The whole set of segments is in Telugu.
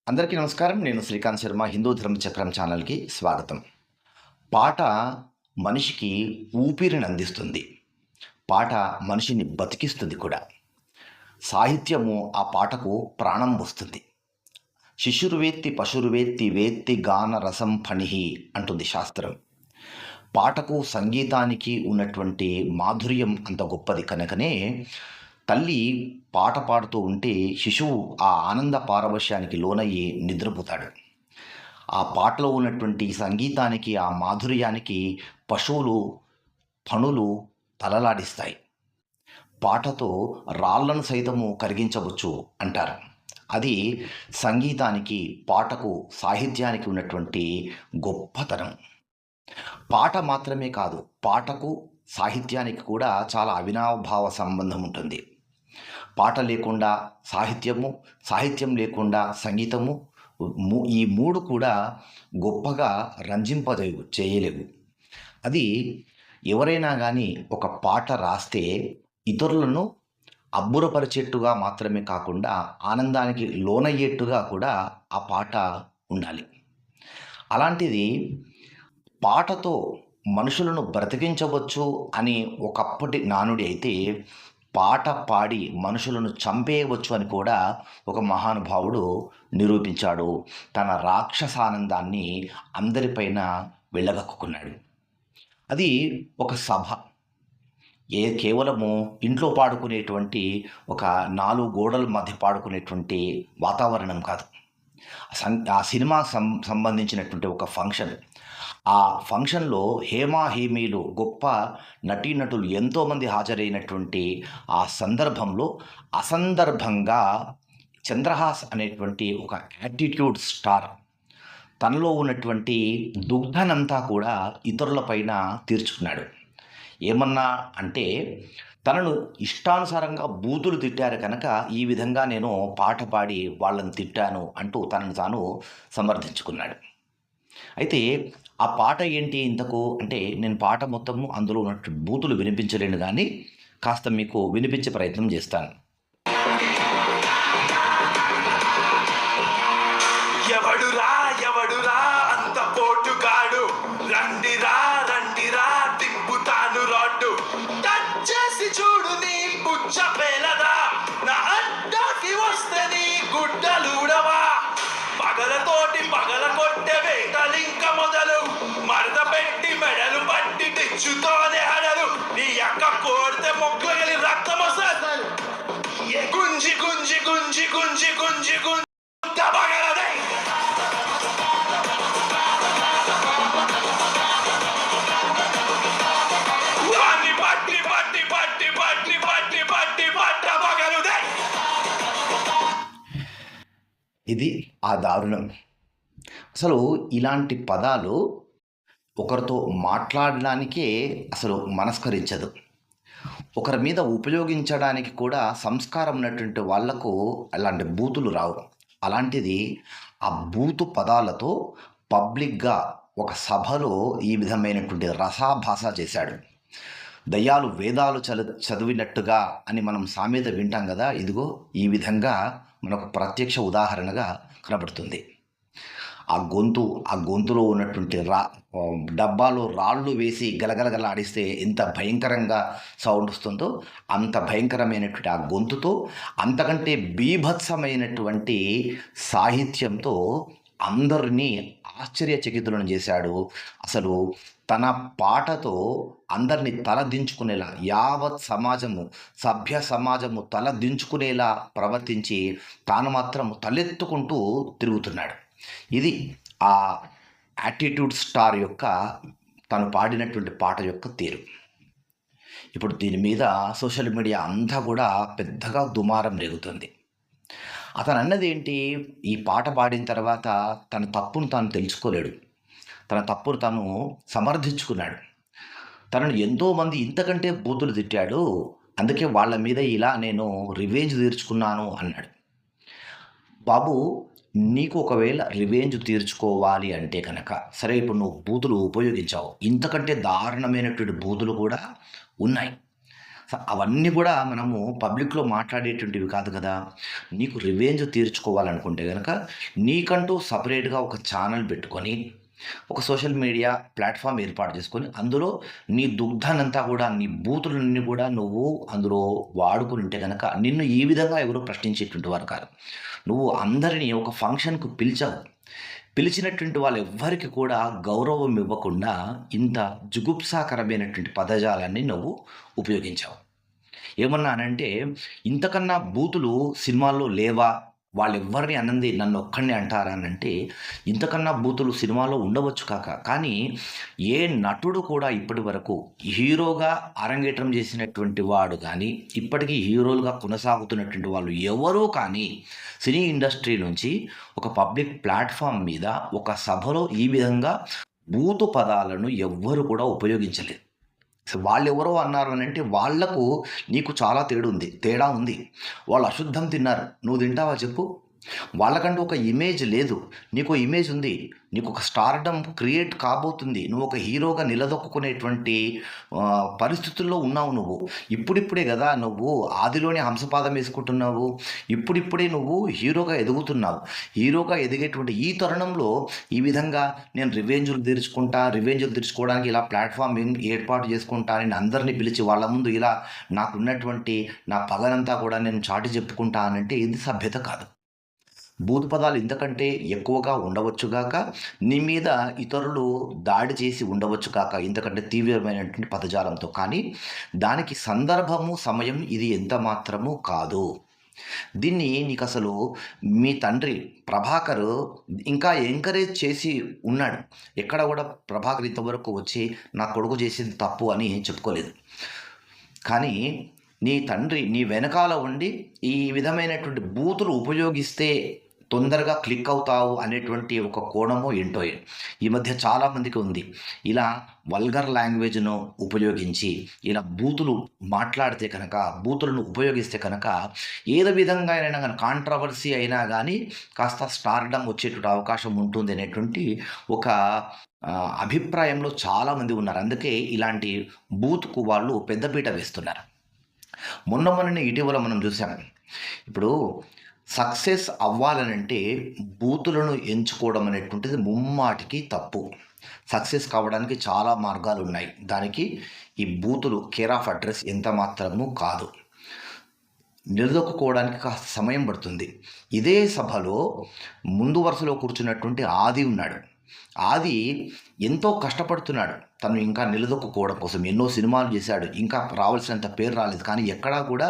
అందరికీ నమస్కారం. నేను శ్రీకాంత్ శర్మ. హిందూ ధర్మ చక్రం ఛానల్‌కి స్వాగతం. పాట మనిషికి ఊపిరిని అందిస్తుంది. పాట మనిషిని బతికిస్తుంది కూడా. సాహిత్యము ఆ పాటకు ప్రాణం పోస్తుంది. శిశుర్వేత్తి పశుర్వేత్తి వేత్తి గాన రసం ఫణిహి అంటుంది శాస్త్రం. పాటకు సంగీతానికి ఉన్నటువంటి మాధుర్యం అంత గొప్పది కనుకనే తల్లి పాట పాడుతూ ఉంటే శిశువు ఆ ఆనంద పారవశ్యానికి లోనయ్యి నిద్రపోతాడు. ఆ పాటలో ఉన్నటువంటి సంగీతానికి, ఆ మాధుర్యానికి పశువులు, ఫణులు తలలాడిస్తాయి. పాటతో రాళ్లను సైతము కరిగించవచ్చు అంటారు. అది సంగీతానికి, పాటకు, సాహిత్యానికి ఉన్నటువంటి గొప్పతనం. పాట మాత్రమే కాదు, పాటకు, సాహిత్యానికి కూడా చాలా అవినాభావ సంబంధం ఉంటుంది. పాట లేకుండా సాహిత్యము, సాహిత్యం లేకుండా సంగీతము, ఈ మూడు కూడా గొప్పగా చేయలేవు. అది ఎవరైనా కానీ ఒక పాట రాస్తే ఇతరులను అబ్బురపరిచేట్టుగా మాత్రమే కాకుండా ఆనందానికి లోనయ్యేట్టుగా కూడా ఆ పాట ఉండాలి. అలాంటిది పాటతో మనుషులను బ్రతికించవచ్చు అని ఒకప్పటి నానుడి అయితే, పాట పాడి మనుషులను చంపేయవచ్చు అని కూడా ఒక మహానుభావుడు నిరూపించాడు. తన రాక్షసానందాన్ని అందరిపైన వెళ్ళగక్కుకున్నాడు. అది ఒక సభ. కేవలము ఇంట్లో పాడుకునేటువంటి ఒక 4 గోడల మధ్య పాడుకునేటువంటి వాతావరణం కాదు. ఆ సినిమా సంబంధించినటువంటి ఒక ఫంక్షన్. ఆ ఫంక్షన్‌లో హేమీలు గొప్ప నటీనటులు ఎంతోమంది హాజరైనటువంటి ఆ సందర్భంలో అసందర్భంగా చంద్రహాస్ అనేటువంటి ఒక యాటిట్యూడ్ స్టార్ తనలో ఉన్నటువంటి దుగ్ధనంతా కూడా ఇతరుల పైన తీర్చుకున్నాడు. ఏమన్నా అంటే, తనను ఇష్టానుసారంగా బూతులు తిట్టారు కనుక ఈ విధంగా నేను పాట పాడి వాళ్ళని తిట్టాను అంటూ తనను తాను సమర్థించుకున్నాడు. అయితే ఆ పాట ఏంటి ఇంతకు అంటే, నేను పాట మొత్తము అందులో ఉన్నట్టు బూతులు వినిపించలేను కానీ కాస్త మీకు వినిపించే ప్రయత్నం చేస్తాను. ఎవడురా ఎవడురా అంత పోటుగాడు, రండిరా రండిరా తిప్పుతాను రాడ్డు, టచ్ చేసి చూడు నీ పుచ్చ పేలదా, నా అడ్డాకి వస్తే నీ గుడ్డలుడవా, పగలతోటి పగల కొట్టే వేటలింక మొదలు, మరద పెట్టి మెడలు పట్టి తెచ్చుతోనే హడలు, నీ అక్క కోడితే మొక్కగలి రక్తం వస్తుంది, గుంజి గుంజి గుంజి గుంజి గుంజి గుంజి పగలదే. పట్టి పట్టి పట్టి పట్టి పట్టి పట్టి పట్ట పగలుదే. ఇది ఆ దారుణం. అసలు ఇలాంటి పదాలు ఒకరితో మాట్లాడడానికే అసలు మనస్కరించదు. ఒకరి మీద ఉపయోగించడానికి కూడా సంస్కారం ఉన్నటువంటి వాళ్లకు అలాంటి బూతులు రావు. అలాంటిది ఆ బూతు పదాలతో పబ్లిక్గా ఒక సభలో ఈ విధమైనటువంటి రసాభాస చేశాడు. దయ్యాలు వేదాలు చదివినట్టుగా అని మనం సామెత వింటాం కదా. ఇదిగో ఈ విధంగా మనకు ప్రత్యక్ష ఉదాహరణగా కనబడుతుంది. ఆ గొంతులో ఉన్నటువంటి డబ్బాలో రాళ్ళు వేసి గలగలగల ఆడిస్తే ఎంత భయంకరంగా సౌండ్ వస్తుందో అంత భయంకరమైనటువంటి ఆ గొంతుతో, అంతకంటే బీభత్సమైనటువంటి సాహిత్యంతో అందరినీ ఆశ్చర్యచకితులను చేశాడు. అసలు తన పాటతో అందరినీ తలదించుకునేలా, యావత్ సమాజము, సభ్య సమాజము తలదించుకునేలా ప్రవర్తించి తాను మాత్రం తలెత్తుకుంటూ తిరుగుతున్నాడు. ఇది ఆ యాటిట్యూడ్ స్టార్ యొక్క తను పాడినటువంటి పాట యొక్క తీరు. ఇప్పుడు దీని మీద సోషల్ మీడియా అంతా కూడా పెద్దగా దుమారం రేగుతుంది. అతను అన్నది ఏంటి, ఈ పాట పాడిన తర్వాత తన తప్పును తాను తెలుసుకోలేడు. తన తప్పును తాను సమర్థించుకున్నాడు. తనను ఎంతోమంది ఇంతకంటే బూతులు తిట్టాడు, అందుకే వాళ్ళ మీద ఇలా నేను రివెంజ్ తీర్చుకున్నాను అన్నాడు. బాబు, నీకు ఒకవేళ రివెంజ్ తీర్చుకోవాలి అంటే కనుక సరే, ఇప్పుడు నువ్వు బూతులు ఉపయోగించావు, ఇంతకంటే దారుణమైనటువంటి బూతులు కూడా ఉన్నాయి. అవన్నీ కూడా మనము పబ్లిక్‌లో మాట్లాడేటువంటివి కాదు కదా! నీకు రివెంజ్ తీర్చుకోవాలనుకుంటే గనక నీకంటూ సెపరేట్‌గా ఒక ఛానెల్ పెట్టుకొని, ఒక సోషల్ మీడియా ప్లాట్‌ఫార్మ్ ఏర్పాటు చేసుకొని, అందులో నీ దుగ్ధాన్నంతా కూడా, నీ బూతులన్నీ కూడా నువ్వు అందులో వాడుకొనుంటే గనక నిన్ను ఈ విధంగా ఎవరు ప్రశ్నించేటువంటి వారు కాదు. నువ్వు అందరిని ఒక ఫంక్షన్‌కు పిలిచావు. పిలిచినటువంటి వాళ్ళెవ్వరికి కూడా గౌరవం ఇవ్వకుండా ఇంత జుగుప్సాకరమైనటువంటి పదజాలాన్ని నువ్వు ఉపయోగించావు. ఏమన్నానంటే, ఇంతకన్నా బూతులు సినిమాల్లో లేవా? వాళ్ళెవ్వరిని అనంది నన్నొక్కడినే అంటారా అనంటే, ఇంతకన్నా బూతులు సినిమాలో ఉండవచ్చు కానీ ఏ నటుడు కూడా ఇప్పటి వరకు హీరోగా అరంగేట్రం చేసినటువంటి వాడు గానీ, ఇప్పటికీ హీరోలుగా కొనసాగుతున్నటువంటి వాళ్ళు ఎవరూ కానీ, సినీ ఇండస్ట్రీ నుంచి ఒక పబ్లిక్ ప్లాట్‌ఫార్మ్ మీద, ఒక సభలో ఈ విధంగా బూతు పదాలను ఎవ్వరు కూడా ఉపయోగించలేదు. వాళ్ళెవరో అన్నారు అనంటే వాళ్ళకు నీకు చాలా తేడా ఉంది. వాళ్ళు అశుద్ధం తిన్నారు. నువ్వు తింటావా చెప్పు? వాళ్ళకంటూ ఒక ఇమేజ్ లేదు. నీకో ఇమేజ్ ఉంది. నీకొక స్టార్‌డమ్ క్రియేట్ కాబోతుంది. నువ్వొక హీరోగా నిలదొక్కుకునేటువంటి పరిస్థితుల్లో ఉన్నావు నువ్వు. ఇప్పుడిప్పుడే గదా నువ్వు ఆదిలోనే హంసపాదం యేసుకుంటున్నావు. ఇప్పుడిప్పుడే నువ్వు హీరోగా ఎదుగుతున్నావు. హీరోగా ఎదిగేటువంటి ఈ తరుణంలో ఈ విధంగా నేను రివెంజులు తీర్చుకోవడానికి ఇలా ప్లాట్‌ఫార్మ్ ఏర్పాటు చేసుకుంటా అని అందరిని పిలిచి వాళ్ళ ముందు ఇలా నాకున్నటువంటి నా పగనంతా కూడా నేను చాటి చెప్పుకుంటా అనంటే ఇది సభ్యత కాదు. బూతు పదాలు ఇంతకంటే ఎక్కువగా ఉండవచ్చు గాక, నీ మీద ఇతరులు దాడి చేసి ఉండవచ్చు కాక, ఇంతకంటే తీవ్రమైనటువంటి పదజాలంతో. కానీ దానికి సందర్భము, సమయం ఇది ఎంత మాత్రము కాదు. దీన్ని నీకసలు మీ తండ్రి 'ప్రభాకర్' ఇంకా ఎంకరేజ్ చేసి ఉన్నాడు. ఎక్కడ గూడా 'ప్రభాకర్' ఇంతవరకు వచ్చి నా కొడుకు చేసింది తప్పు అని చెప్పుకోలేదు. కానీ నీ తండ్రి నీ వెనకాల ఉండి ఈ విధమైనటువంటి బూతులు ఉపయోగిస్తే తొందరగా క్లిక్ అవుతావు అనేటువంటి ఒక కోణమో ఏంటో ఈ మధ్య చాలామందికి ఉంది. ఇలా వల్గర్ లాంగ్వేజ్‌ను ఉపయోగించి, ఇలా బూతులు మాట్లాడితే కనుక, బూతులను ఉపయోగిస్తే కనుక ఏదో విధంగా అయినా గాని కాంట్రోవర్సీ అయినా గానీ కాస్త స్టార్‌డమ్ వచ్చేటువంటి అవకాశం ఉంటుంది అనేటువంటి ఒక అభిప్రాయంలో చాలామంది ఉన్నారు. అందుకే ఇలాంటి బూత్‌కు వాళ్ళు పెద్దపీట వేస్తున్నారు. మొన్ననే ఇటీవల మనం చూసాం. ఇప్పుడు సక్సెస్ అవ్వాలనంటే బూతులను ఎంచుకోవడం అనేటువంటిది ముమ్మాటికి తప్పు. సక్సెస్ కావడానికి చాలా మార్గాలున్నాయి. దానికి ఈ బూతులు కేర్ ఆఫ్ అడ్రెస్ ఎంత మాత్రము కాదు. నిలదొక్కుకోవడానికి కాస్త సమయం పడుతుంది. ఇదే సభలో ముందు వరుసలో కూర్చున్నటువంటి ఆది ఉన్నాడు. ఆది ఎంతో కష్టపడుతున్నాడు. తను ఇంకా నిలదొక్కుకోవడం కోసం ఎన్నో సినిమాలు చేశాడు. ఇంకా రావాల్సినంత పేరు రాలేదు. కానీ ఎక్కడా కూడా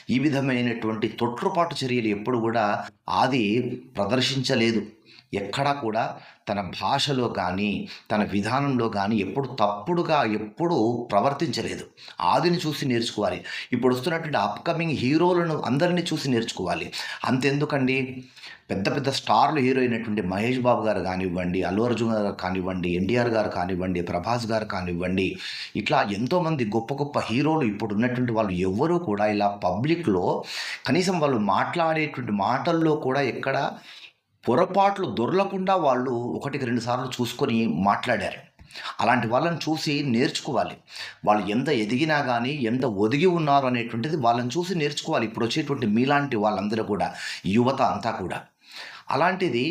ఈ విధమైనటువంటి తొట్రుపాటు చర్యలు ఎప్పుడు కూడా ఆది ప్రదర్శించలేదు. ఎక్కడా కూడా తన భాషలో కానీ, తన విధానంలో కానీ ఎప్పుడు ప్రవర్తించలేదు. ఆదిని చూసి నేర్చుకోవాలి. ఇప్పుడు వస్తున్నటువంటి అప్‌కమింగ్ హీరోలను అందరిని చూసి నేర్చుకోవాలి. అంతెందుకండి, పెద్ద పెద్ద స్టార్లు హీరో అయినటువంటి మహేష్ బాబు గారు కానివ్వండి, అల్లు అర్జున్ గారు కానివ్వండి, ఎన్టీఆర్ గారు కానివ్వండి, ప్రభాస్ గారు కానివ్వండి, ఇట్లా ఎంతోమంది గొప్ప గొప్ప హీరోలు ఇప్పుడు ఉన్నటువంటి వాళ్ళు ఎవ్వరూ కూడా ఇలా పబ్లిక్‌లో కనీసం వాళ్ళు మాట్లాడేటువంటి మాటల్లో కూడా ఎక్కడ పొరపాట్లు దొర్లకుండా వాళ్ళు 1, 2 సార్లు చూసుకొని మాట్లాడారు. అలాంటి వాళ్ళని చూసి నేర్చుకోవాలి. వాళ్ళు ఎంత ఎదిగినా గానీ, ఎంత ఒదిగి ఉన్నారు అనేటువంటిది వాళ్ళని చూసి నేర్చుకోవాలి. ఇప్పుడు వచ్చేటువంటి మీలాంటి వాళ్ళందరూ కూడా, యువత అంతా కూడా. అలాంటిది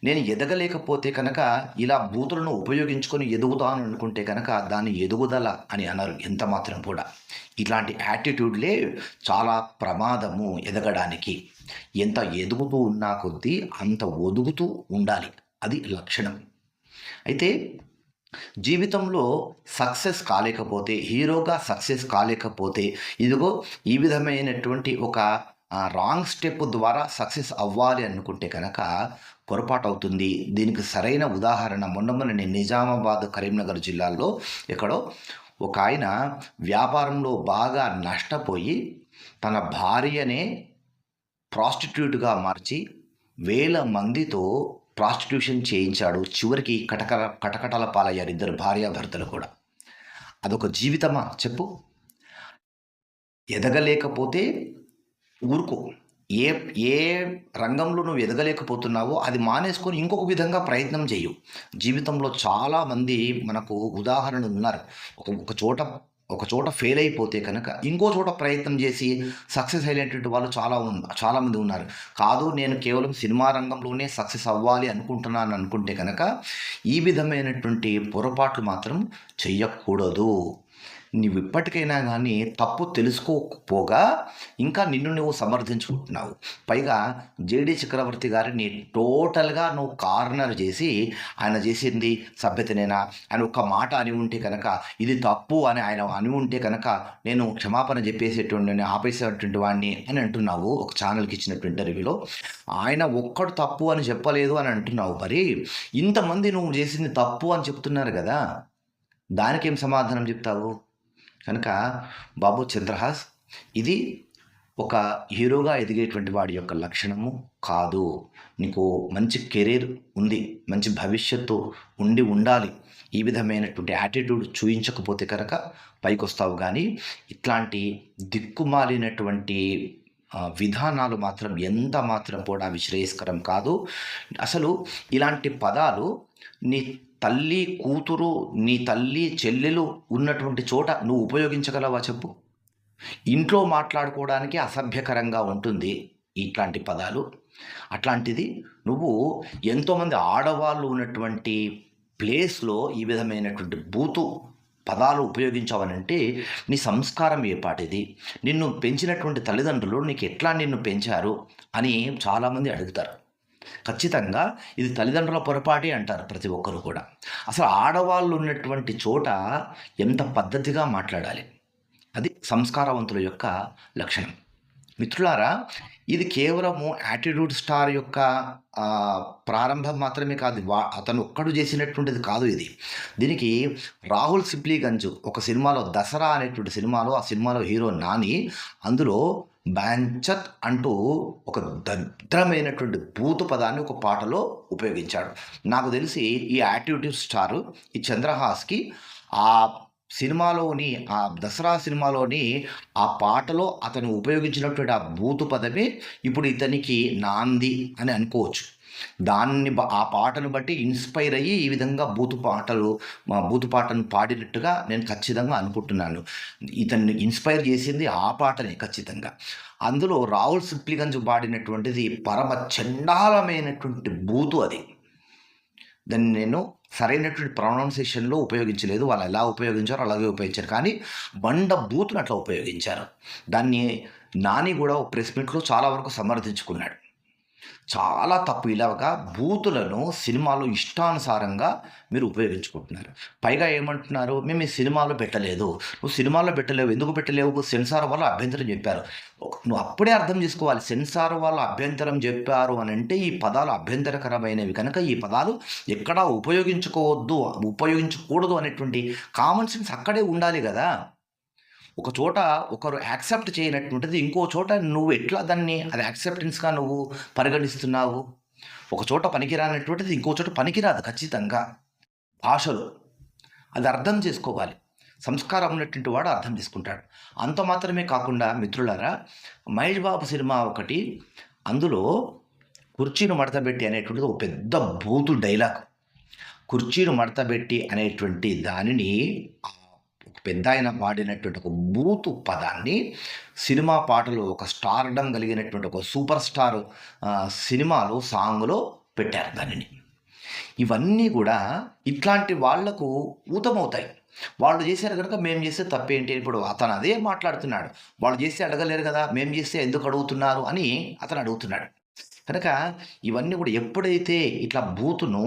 నేను ఎదగలేకపోతే కనుక ఇలా బూతులను ఉపయోగించుకొని ఎదుగుతాను అనుకుంటే కనుక దాన్ని ఎదుగుదల అని అనరు ఎంత మాత్రం కూడా. ఇట్లాంటి యాటిట్యూడ్‌లే చాలా ప్రమాదము ఎదగడానికి. ఎంత ఎదుగుతూ ఉన్నా కొద్దీ అంత ఒదుగుతూ ఉండాలి. అది లక్షణం. అయితే జీవితంలో సక్సెస్ కాలేకపోతే, హీరోగా సక్సెస్ కాలేకపోతే, ఇదిగో ఈ విధమైనటువంటి ఒక రాంగ్ స్టెప్ ద్వారా సక్సెస్ అవ్వాలి అనుకుంటే కనుక పొరపాటవుతుంది. దీనికి సరైన ఉదాహరణ మొన్ననే నిజామాబాద్, కరీంనగర్ జిల్లాల్లో ఎక్కడో ఒకాయన వ్యాపారంలో బాగా నష్టపోయి తన భార్యనే ప్రాస్టిట్యూట్‌గా మార్చి వేల మందితో ప్రాస్టిట్యూషన్ చేయించాడు. చివరికి కటకటాల పాలయ్యారు ఇద్దరు భార్యాభర్తలు కూడా. అదొక జీవితమా చెప్పు? ఎదగలేకపోతే ఊరుకో. ఏ ఏ రంగంలో నువ్వు ఎదగలేకపోతున్నావో అది మానేసుకొని ఇంకొక విధంగా ప్రయత్నం చెయ్యు. జీవితంలో చాలామంది మనకు ఉదాహరణలు ఉన్నారు. ఒక చోట ఒక చోట ఫెయిల్ అయిపోతే కనుక ఇంకో చోట ప్రయత్నం చేసి సక్సెస్ అయినటువంటి వాళ్ళు చాలామంది ఉన్నారు. కాదు నేను కేవలం సినిమా రంగంలోనే సక్సెస్ అవ్వాలి అనుకుంటున్నాను అనుకుంటే కనుక ఈ విధమైనటువంటి పొరపాట్లు మాత్రం చెయ్యకూడదు. నువ్వు ఇప్పటికైనా కానీ తప్పు తెలుసుకోకపోగా ఇంకా నిన్ను నువ్వు సమర్థించుకుంటున్నావు. పైగా జేడి చక్రవర్తి గారిని టోటల్గా నువ్వు కార్నర్ చేసి ఆయన చేసింది సభ్యతనేనా, ఆయన ఒక్క మాట అని ఉంటే కనుక ఇది తప్పు అని ఆయన అని ఉంటే కనుక నేను క్షమాపణ చెప్పేసేటువంటి ఆపేసేటువంటి వాడిని అని అంటున్నావు. ఒక ఛానల్కి ఇచ్చినటువంటి ఇంటర్వ్యూలో ఆయన ఒక్కడు తప్పు అని చెప్పలేదు అని అంటున్నావు. మరి ఇంతమంది నువ్వు చేసింది తప్పు అని చెప్తున్నారు కదా, దానికేం సమాధానం చెప్తావు? కనుక బాబు చంద్రహాస్, ఇది ఒక హీరోగా ఎదిగేటువంటి వాడి యొక్క లక్షణము కాదు. నీకు మంచి కెరీర్ ఉంది, మంచి భవిష్యత్తు ఉండాలి. ఈ విధమైనటువంటి యాటిట్యూడ్ చూయించకపోతే కనుక పైకి వస్తావు. కానీ ఇట్లాంటి దిక్కుమాలినటువంటి విధానాలు మాత్రం ఎంత మాత్రం కూడా శ్రేయస్కరం కాదు. అసలు ఇలాంటి పదాలు నీ తల్లి కూతురు, నీ తల్లి చెల్లెలు ఉన్నటువంటి చోట నువ్వు ఉపయోగించగలవా చెప్పు? ఇంట్లో మాట్లాడుకోవడానికి అసభ్యకరంగా ఉంటుంది ఇట్లాంటి పదాలు. అట్లాంటిది నువ్వు ఎంతోమంది ఆడవాళ్ళు ఉన్నటువంటి ప్లేస్లో ఈ విధమైనటువంటి బూతు పదాలు ఉపయోగించావనంటే నీ సంస్కారం ఏపాటిది? నిన్ను పెంచినటువంటి తల్లిదండ్రులు నీకు ఎట్లా నిన్ను పెంచారు అని చాలామంది అడుగుతారు. ఖచ్చితంగా ఇది తల్లిదండ్రుల పొరపాటే అంటారు ప్రతి ఒక్కరు కూడా. అసలు ఆడవాళ్ళు ఉన్నటువంటి చోట ఎంత పద్ధతిగా మాట్లాడాలి, అది సంస్కారవంతుల యొక్క లక్షణం. మిత్రులారా, ఇది కేవలము యాటిట్యూడ్ స్టార్ యొక్క ప్రారంభం మాత్రమే కాదు. అతను ఒక్కడు చేసినటువంటిది కాదు ఇది. దీనికి రాహుల్ సిప్లీగంజ్ ఒక సినిమాలో, దసరా అనేటువంటి సినిమాలో, ఆ సినిమాలో హీరో నాని, అందులో బ్యాంచత్ అంటూ ఒక దరిద్రమైనటువంటి బూతు పదాన్ని ఒక పాటలో ఉపయోగించాడు. నాకు తెలిసి ఈ యాటిట్యూడ్ స్టారు ఈ చంద్రహాస్కి ఆ సినిమాలోని, ఆ దసరా సినిమాలోని ఆ పాటలో అతను ఉపయోగించినటువంటి ఆ బూతు పదమే ఇప్పుడు ఇతనికి నాంది అని అనుకోవచ్చు. ఆ పాటను బట్టి ఇన్స్పైర్ అయ్యి ఈ విధంగా బూతు పాటను పాడినట్టుగా నేను ఖచ్చితంగా అనుకుంటున్నాను. ఇతన్ని ఇన్స్పైర్ చేసింది ఆ పాటనే ఖచ్చితంగా. అందులో రాహుల్ సిప్లిగంజ్ పాడినటువంటిది పరమ చండాలమైనటువంటి బూతు. అది దాన్ని నేను సరైనటువంటి ప్రొనౌన్సియేషన్లో ఉపయోగించలేదు. వాళ్ళు ఎలా ఉపయోగించారో అలాగే ఉపయోగించారు, కానీ బండ బూతును అట్లా ఉపయోగించారు. దాన్ని నాని కూడా ప్రెస్ మీట్లో చాలా వరకు సమర్థించుకున్నాడు. చాలా తప్పు. ఇలాగా బూతులను సినిమాలో ఇష్టానుసారంగా మీరు ఉపయోగించుకుంటున్నారు. పైగా ఏమంటున్నారు, మేము ఈ సినిమాలో పెట్టలేదు. నువ్వు సినిమాలో పెట్టలేవు, ఎందుకు పెట్టలేవు? సెన్సార్ వాళ్ళు అభ్యంతరం చెప్పారు. నువ్వు అప్పుడే అర్థం చేసుకోవాలి. సెన్సార్ వాళ్ళు అభ్యంతరం చెప్పారు అని అంటే ఈ పదాలు అభ్యంతరకరమైనవి కనుక ఈ పదాలు ఎక్కడా ఉపయోగించకూడదు అనేటువంటి కామన్ సెన్స్ అక్కడే ఉండాలి కదా. ఒక చోట ఒకరు యాక్సెప్ట్ చేయనటువంటిది ఇంకో చోట నువ్వు ఎట్లా దాన్ని అది యాక్సెప్టెన్స్గా నువ్వు పరిగణిస్తున్నావు? ఒక చోట పనికిరానటువంటిది ఇంకో చోట పనికిరాదు ఖచ్చితంగా. భాషలో అది అర్థం చేసుకోవాలి. సంస్కారం ఉన్నటువంటి వాడు అర్థం చేసుకుంటాడు. అంత మాత్రమే కాకుండా మిత్రులారా, మహేష్ బాబు సినిమా ఒకటి, అందులో కుర్చీని మడతబెట్టి అనేటువంటిది ఒక పెద్ద బూతు డైలాగ్. కుర్చీని మడతబెట్టి అనేటువంటి దానిని పెద్ద ఆయన వాడినటువంటి ఒక బూతు పదాన్ని సినిమా పాటలో ఒక స్టార్డం కలిగినటువంటి ఒక సూపర్ స్టార్ సినిమాలో సాంగ్లో పెట్టారు దానిని. ఇవన్నీ కూడా ఇట్లాంటి వాళ్లకు ఊతమవుతాయి. వాళ్ళు చేశారు కనుక మేము చేస్తే తప్పేంటి? ఇప్పుడు అతను అదే మాట్లాడుతున్నాడు. వాళ్ళు చేస్తే అడగలేరు కదా, మేము చేస్తే ఎందుకు అడుగుతున్నారు అని అతను అడుగుతున్నాడు. కనుక ఇవన్నీ కూడా ఎప్పుడైతే ఇట్లా బూతును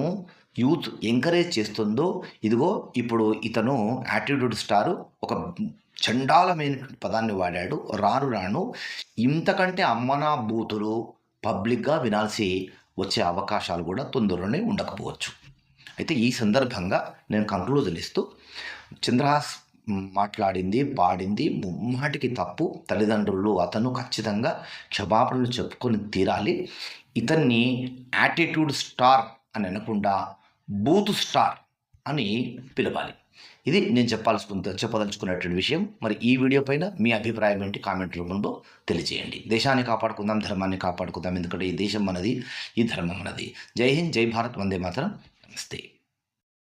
యూత్ ఎంకరేజ్ చేస్తుందో, ఇదిగో ఇప్పుడు ఇతను యాటిట్యూడ్ స్టారు ఒక చండాలమైన పదాన్ని వాడాడు, రాను ఇంతకంటే అమ్మనా బూతులు పబ్లిక్గా వినాల్సి వచ్చే అవకాశాలు కూడా తొందరలోనే ఉండకపోవచ్చు. అయితే ఈ సందర్భంగా నేను కంక్లూజన్ ఇస్తూ, చంద్రహాస్ మాట్లాడింది, పాడింది ముమ్మాటికి తప్పు. తల్లిదండ్రులు, అతను ఖచ్చితంగా క్షమాపణలు చెప్పుకొని తీరాలి. ఇతన్ని యాటిట్యూడ్ స్టార్ అని అనకుండా బూత్ స్టార్ అని పిలవాలి. ఇది నేను చెప్పదలుచుకున్నటువంటి విషయం. మరి ఈ వీడియో పైన మీ అభిప్రాయం ఏంటి కామెంట్ రూపంలో తెలియజేయండి. దేశాన్ని కాపాడుకుందాం, ధర్మాన్ని కాపాడుకుందాం. ఎందుకంటే ఈ దేశం మనది, ఈ ధర్మం మనది. జై హింద్, జై భారత్, వందే మాతరం. నమస్తే.